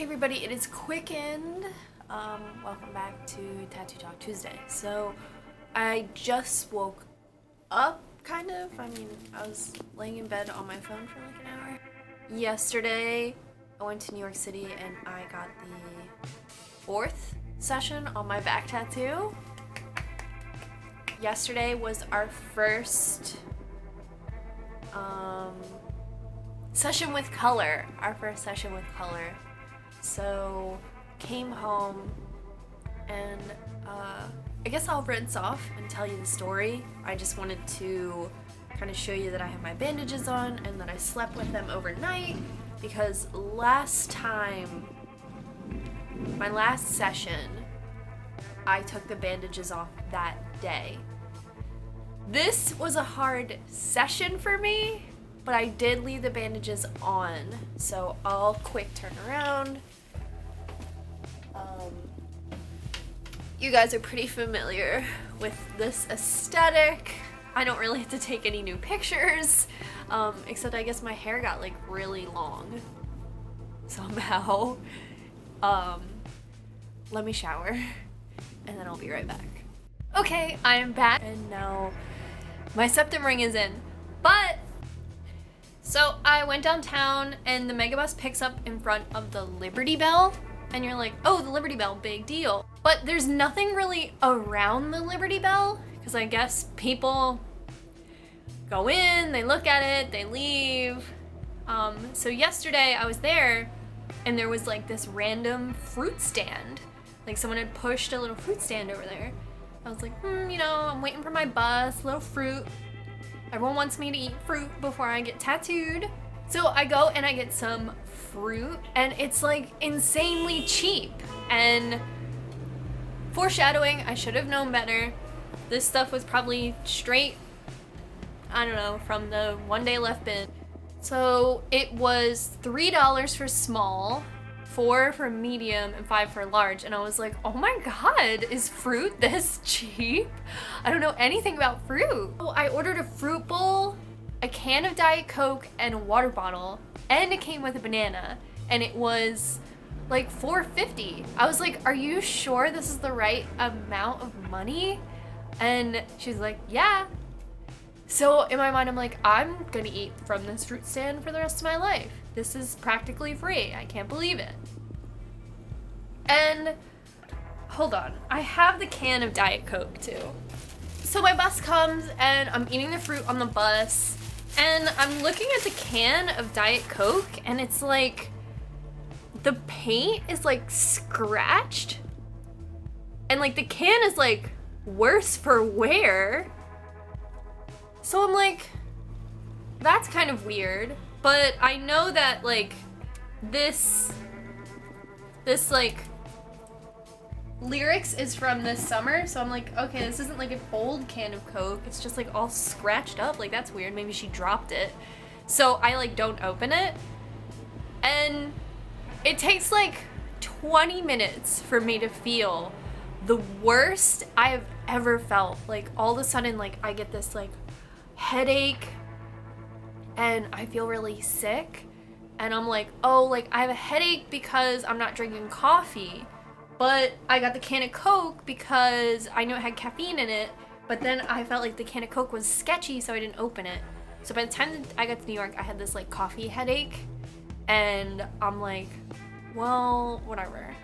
Hey everybody, it is Qcknd. Welcome back to Tattoo Talk Tuesday. So, I just woke up, kind of. I was laying in bed on my phone for like an hour. Yesterday, I went to New York City and I got the 4th session on my back tattoo. Yesterday was our first session with color. So, came home and I guess I'll rinse off and tell you the story. I just wanted to kind of show you that I have my bandages on and that I slept with them overnight because last time, my last session, I took the bandages off that day. This was a hard session for me, but I did leave the bandages on, so I'll quick turn around. You guys are pretty familiar with this aesthetic. I don't really have to take any new pictures, except I guess my hair got like really long somehow. Let me shower and then I'll be right back. Okay, I'm back and now my septum ring is in, but so I went downtown and the megabus picks up in front of the Liberty Bell. And you're like, oh, the Liberty Bell, big deal. But there's nothing really around the Liberty Bell, because I guess people go in, they look at it, they leave. So yesterday I was there, and there was like this random fruit stand. Like someone had pushed a little fruit stand over there. I was like, I'm waiting for my bus, little fruit. Everyone wants me to eat fruit before I get tattooed. So I go and I get some fruit and it's like insanely cheap, and foreshadowing, I should have known better. This stuff was probably straight, I don't know, from the one day left bin. So it was $3 for small, $4 for medium, and $5 for large, and I was like, oh my god, is fruit this cheap? I don't know anything about fruit. So I ordered a fruit bowl, a can of Diet Coke, and a water bottle, and it came with a banana, and it was like $4.50. I was like, are you sure this is the right amount of money? And she's like, yeah. So in my mind, I'm like, I'm gonna eat from this fruit stand for the rest of my life. This is practically free. I can't believe it. And hold on, I have the can of Diet Coke too. So my bus comes and I'm eating the fruit on the bus, and I'm looking at the can of Diet Coke and it's like, the paint is like scratched and like the can is like worse for wear. So I'm like, that's kind of weird, but I know that like this like lyrics is from this summer, so I'm like, okay, this isn't like an old can of Coke, it's just like all scratched up, like that's weird, maybe she dropped it. So I like don't open it, and it takes like 20 minutes for me to feel the worst I have ever felt. Like all of a sudden, like I get this like headache and I feel really sick, and I'm like, oh, like I have a headache because I'm not drinking coffee. But I got the can of Coke because I knew it had caffeine in it, but then I felt like the can of Coke was sketchy, so I didn't open it. So by the time that I got to New York, I had this like coffee headache, and I'm like, well, whatever.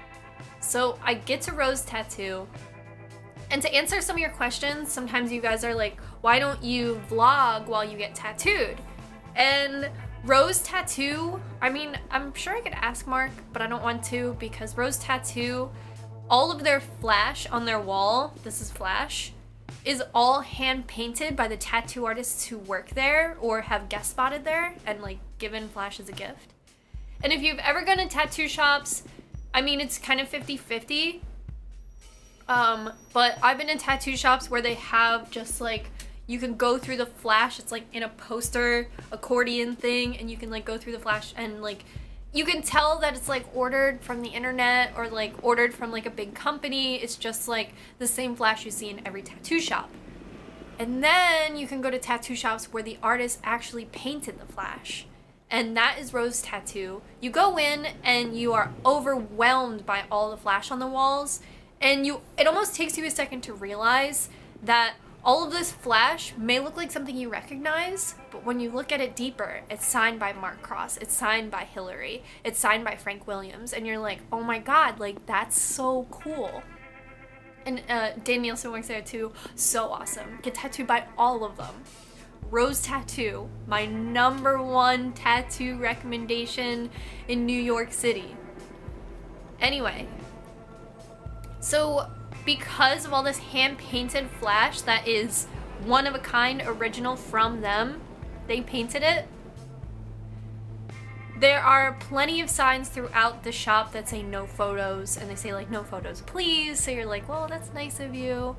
So I get to Rose Tattoo, and to answer some of your questions, sometimes you guys are like, why don't you vlog while you get tattooed? And Rose Tattoo, I mean, I'm sure I could ask Mark, but I don't want to, because Rose Tattoo, all of their flash on their wall, this is flash, is all hand painted by the tattoo artists who work there or have guest spotted there and like given flash as a gift. And if you've ever gone to tattoo shops, I mean, it's kind of 50-50. But I've been in tattoo shops where they have just like, you can go through the flash, it's like in a poster accordion thing, and you can like go through the flash and like you can tell that it's like ordered from the internet or like ordered from like a big company. It's just like the same flash you see in every tattoo shop. And then you can go to tattoo shops where the artist actually painted the flash. and that is Rose Tattoo. You go in and you are overwhelmed by all the flash on the walls, and it almost takes you a second to realize that all of this flash may look like something you recognize, but when you look at it deeper, it's signed by Mark Cross, it's signed by Hillary, it's signed by Frank Williams, and you're like, oh my god, like, that's so cool. And Dan Nielsen works there too, so awesome. Get tattooed by all of them. Rose Tattoo, my #1 tattoo recommendation in New York City. Anyway, so because of all this hand-painted flash that is one of a kind, original from them, they painted it. There are plenty of signs throughout the shop that say no photos, and they say like, no photos please, so you're like, well, that's nice of you.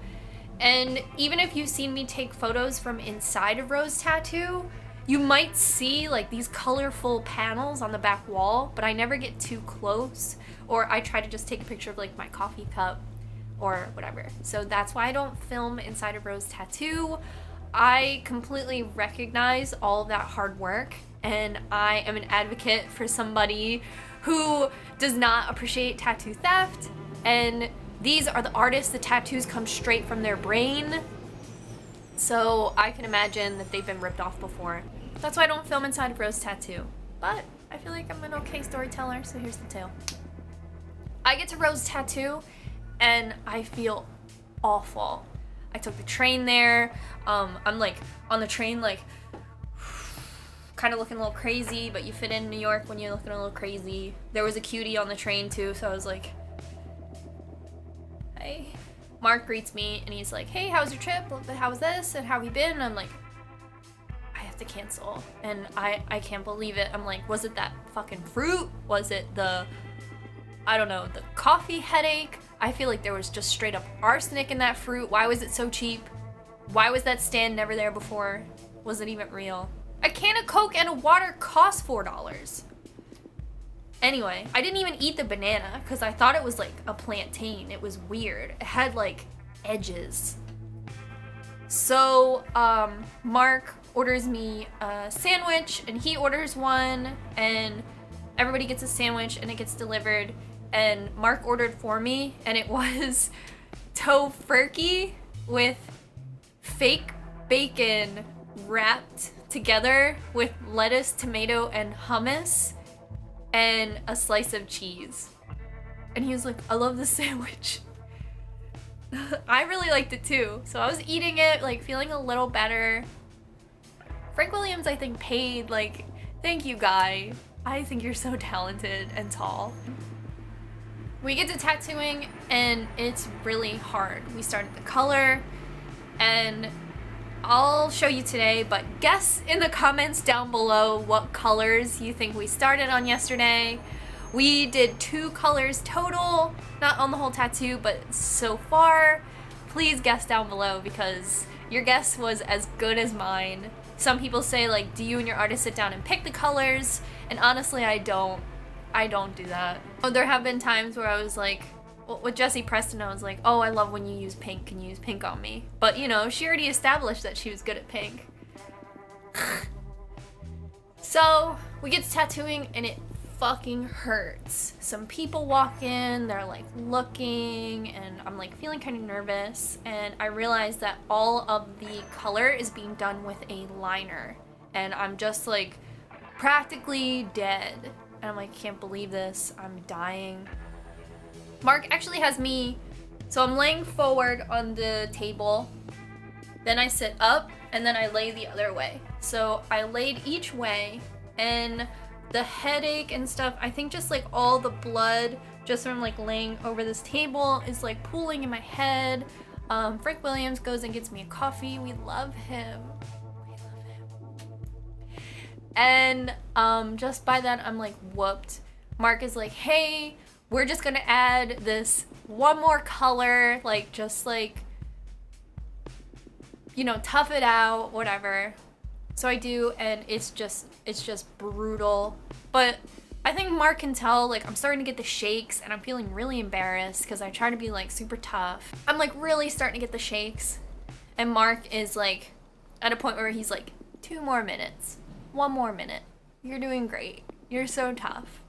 And even if you've seen me take photos from inside of Rose Tattoo, you might see like these colorful panels on the back wall, but I never get too close, or I try to just take a picture of like my coffee cup or whatever. So that's why I don't film inside of Rose Tattoo. I completely recognize all of that hard work, and I am an advocate for somebody who does not appreciate tattoo theft, and these are the artists, the tattoos come straight from their brain, so I can imagine that they've been ripped off before. That's why I don't film inside of Rose Tattoo, but I feel like I'm an okay storyteller, so here's the tale. I get to Rose Tattoo, and I feel awful. I took the train there. I'm like on the train, like kind of looking a little crazy, but you fit in New York when you're looking a little crazy. There was a cutie on the train too, so I was like, hey. Mark greets me and he's like, hey, how was your trip? How was this? And how have you been? And I'm like, I have to cancel. And I can't believe it. I'm like, was it that fucking fruit? Was it the, I don't know, the coffee headache? I feel like there was just straight up arsenic in that fruit. Why was it so cheap? Why was that stand never there before? Was it even real? A can of Coke and a water cost $4. Anyway, I didn't even eat the banana because I thought it was like a plantain. It was weird. It had like edges. So, Mark orders me a sandwich and he orders one, and everybody gets a sandwich and it gets delivered. And Mark ordered for me, and it was tofurkey with fake bacon wrapped together with lettuce, tomato, and hummus, and a slice of cheese. And he was like, I love this sandwich. I really liked it too. So I was eating it, like feeling a little better. Frank Williams, I think, paid, like, thank you, guy. I think you're so talented and tall. We get to tattooing, and it's really hard. We started the color, and I'll show you today, but guess in the comments down below what colors you think we started on yesterday. We did 2 colors total, not on the whole tattoo, but so far. Please guess down below because your guess was as good as mine. Some people say, like, do you and your artist sit down and pick the colors? And honestly, I don't do that. There have been times where I was like, with Jessie Preston, I was like, oh, I love when you use pink. Can you use pink on me? But, you know, she already established that she was good at pink. So, we get to tattooing, and it fucking hurts. Some people walk in, they're like looking, and I'm like feeling kind of nervous, and I realize that all of the color is being done with a liner, and I'm just like practically dead. And I'm like, can't believe this, I'm dying. Mark actually has me, so I'm laying forward on the table, then I sit up, and then I lay the other way. So I laid each way, and the headache and stuff, I think just like all the blood just from like laying over this table is like pooling in my head. Frank Williams goes and gets me a coffee. We love him. And just by that, I'm like whooped. Mark is like, hey, we're just gonna add this one more color, like just like, you know, tough it out, whatever. So I do, and it's just brutal. But I think Mark can tell, like, I'm starting to get the shakes, and I'm feeling really embarrassed because I try to be like super tough. I'm like really starting to get the shakes, and Mark is like at a point where he's like, 2 more minutes, 1 more minute, You're doing great. You're so tough.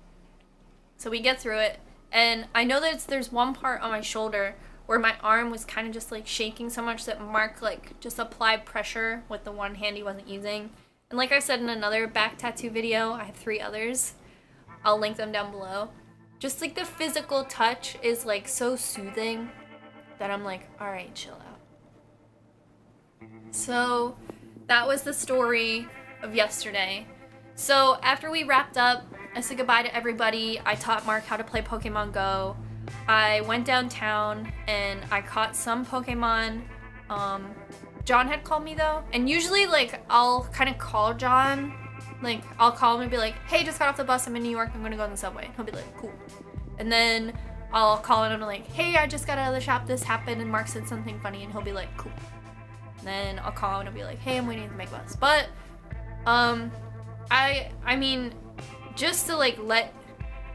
So we get through it, and I know that there's one part on my shoulder where my arm was kind of just like shaking so much that Mark like just applied pressure with the one hand he wasn't using. And like I said in another back tattoo video, I have 3 others. I'll link them down below. Just like the physical touch is like so soothing that I'm like, all right, chill out. So that was the story of yesterday. So after we wrapped up, I said goodbye to everybody. I taught Mark how to play Pokemon Go. I went downtown and I caught some Pokemon. John had called me though. And usually like I'll kind of call John. Like I'll call him and be like, hey, just got off the bus. I'm in New York. I'm gonna go on the subway. And he'll be like, cool. And then I'll call him and I'm like, hey, I just got out of the shop. This happened. And Mark said something funny. And he'll be like, cool. And then I'll call him and I'll be like, hey, I'm waiting for the mega bus. But I mean, just to like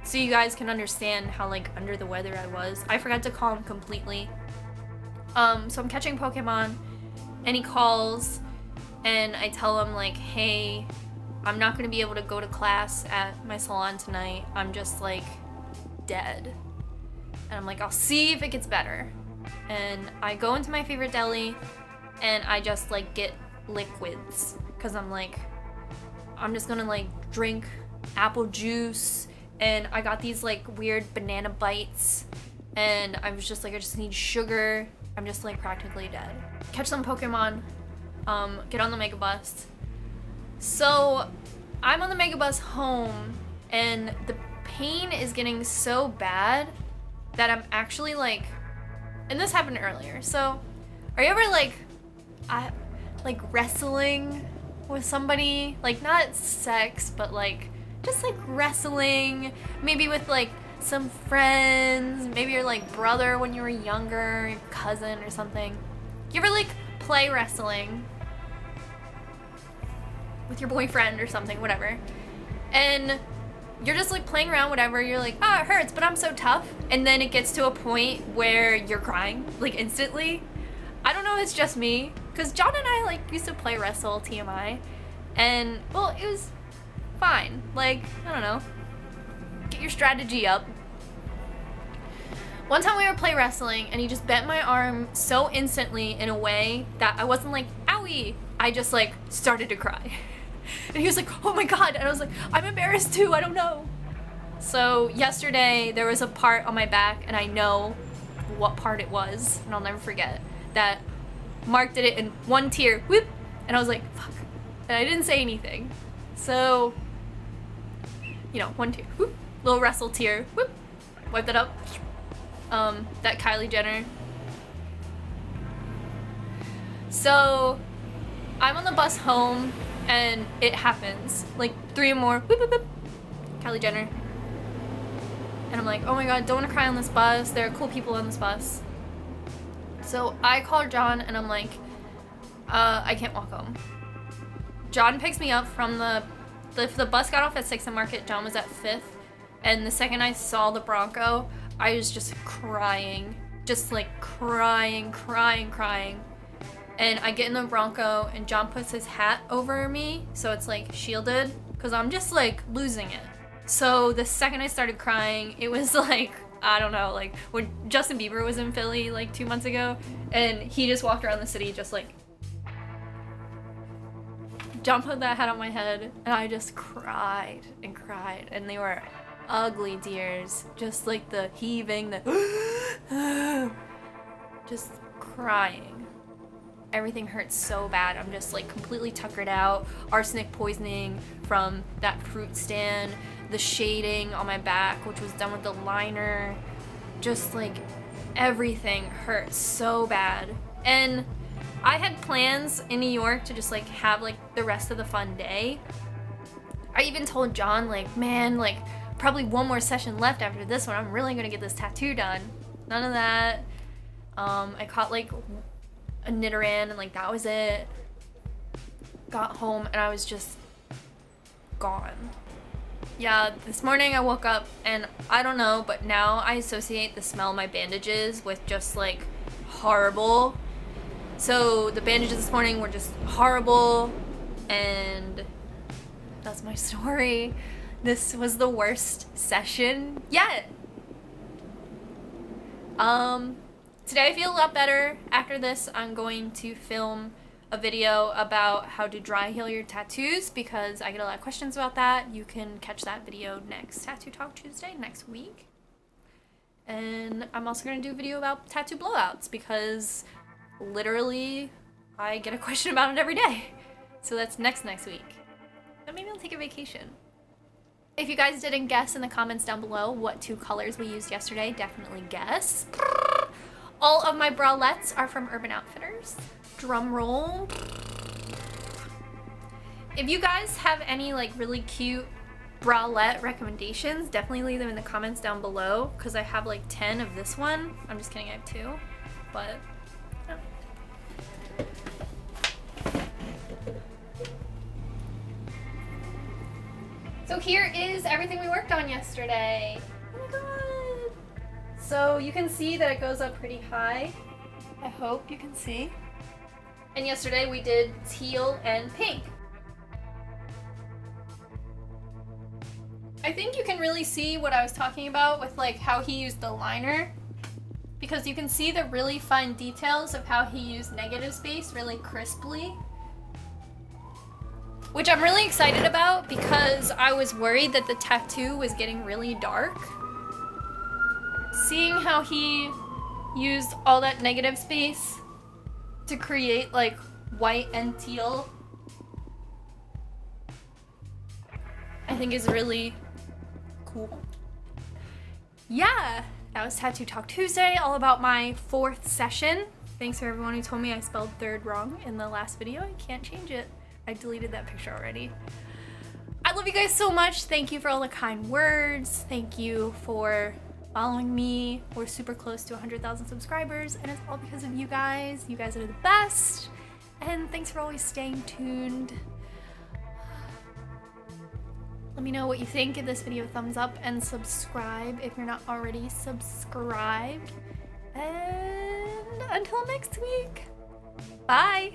so you guys can understand how like under the weather I was, I forgot to call him completely. So I'm catching Pokemon and he calls and I tell him like, hey, I'm not gonna be able to go to class at my salon tonight. I'm just like dead. And I'm like, I'll see if it gets better. And I go into my favorite deli and I just like get liquids because I'm like, I'm just gonna like drink apple juice, and I got these like weird banana bites, and I was just like, I just need sugar. I'm just like practically dead. Catch some Pokemon, get on the mega bus. So I'm on the mega bus home, and the pain is getting so bad that I'm actually like, and this happened earlier. So are you ever like wrestling with somebody, like not sex, but like just like wrestling, maybe with like some friends, maybe your like brother when you were younger, your cousin or something. You ever like play wrestling with your boyfriend or something, whatever, and you're just like playing around, whatever, you're like, oh, it hurts, but I'm so tough, and then it gets to a point where you're crying like instantly. I don't know if it's just me, because John and I like used to play wrestle, TMI, and well, it was fine. Like, I don't know, get your strategy up. One time we were play wrestling and he just bent my arm so instantly in a way that I wasn't like, owie, I just like started to cry. And he was like, oh my god, and I was like, I'm embarrassed too, I don't know. So yesterday there was a part on my back, and I know what part it was, and I'll never forget that Mark did it in one tear, whoop, and I was like, fuck, and I didn't say anything. So, you know, one tear, whoop, little wrestle tear, whoop, wipe that up. That Kylie Jenner. So I'm on the bus home and it happens, like 3 more, whoop, whoop, whoop, Kylie Jenner. And I'm like, oh my god, don't want to cry on this bus, there are cool people on this bus. So I call John and I'm like, I can't walk home. John picks me up from the bus got off at 6th and Market, John was at 5th, and the second I saw the Bronco, I was just crying, just like crying. And I get in the Bronco and John puts his hat over me so it's like shielded, because I'm just like losing it. So the second I started crying, it was like, I don't know, like when Justin Bieber was in Philly like 2 months ago and he just walked around the city just like, John put that hat on my head and I just cried, and they were ugly tears, just like the heaving, the just crying. Everything hurts so bad. I'm just like completely tuckered out, arsenic poisoning from that fruit stand, the shading on my back, which was done with the liner, just like everything hurts so bad. And I had plans in New York to just like have like the rest of the fun day. I even told John, like, man, like probably one more session left after this one, I'm really gonna get this tattoo done. None of that. I caught like a Nidoran and like that was it. Got home and I was just gone. Yeah, this morning I woke up and I don't know, but now I associate the smell of my bandages with just like horrible. So the bandages this morning were just horrible, and that's my story. This was the worst session yet. Today I feel a lot better. After this, I'm going to film a video about how to dry heal your tattoos because I get a lot of questions about that. You can catch that video next Tattoo Talk Tuesday next week. And I'm also going to do a video about tattoo blowouts because literally I get a question about it every day. So that's next week. But maybe I'll take a vacation. If you guys didn't guess in the comments down below what 2 colors we used yesterday, definitely guess. All of my bralettes are from Urban Outfitters. Drum roll. If you guys have any like really cute bralette recommendations, definitely leave them in the comments down below because I have like 10 of this one. I'm just kidding, I have 2, but yeah. So here is everything we worked on yesterday. Oh my god. So you can see that it goes up pretty high. I hope you can see. And yesterday we did teal and pink. I think you can really see what I was talking about with like how he used the liner, because you can see the really fine details of how he used negative space really crisply, which I'm really excited about because I was worried that the tattoo was getting really dark. Seeing how he used all that negative space to create like white and teal, I think is really cool. Yeah, that was Tattoo Talk Tuesday, all about my 4th session. Thanks for everyone who told me I spelled third wrong in the last video. I can't change it. I deleted that picture already. I love you guys so much. Thank you for all the kind words. Thank you for following me. We're super close to 100,000 subscribers, and it's all because of you guys. You guys are the best. And thanks for always staying tuned. Let me know what you think. Give this video a thumbs up and subscribe if you're not already subscribed. And until next week, bye.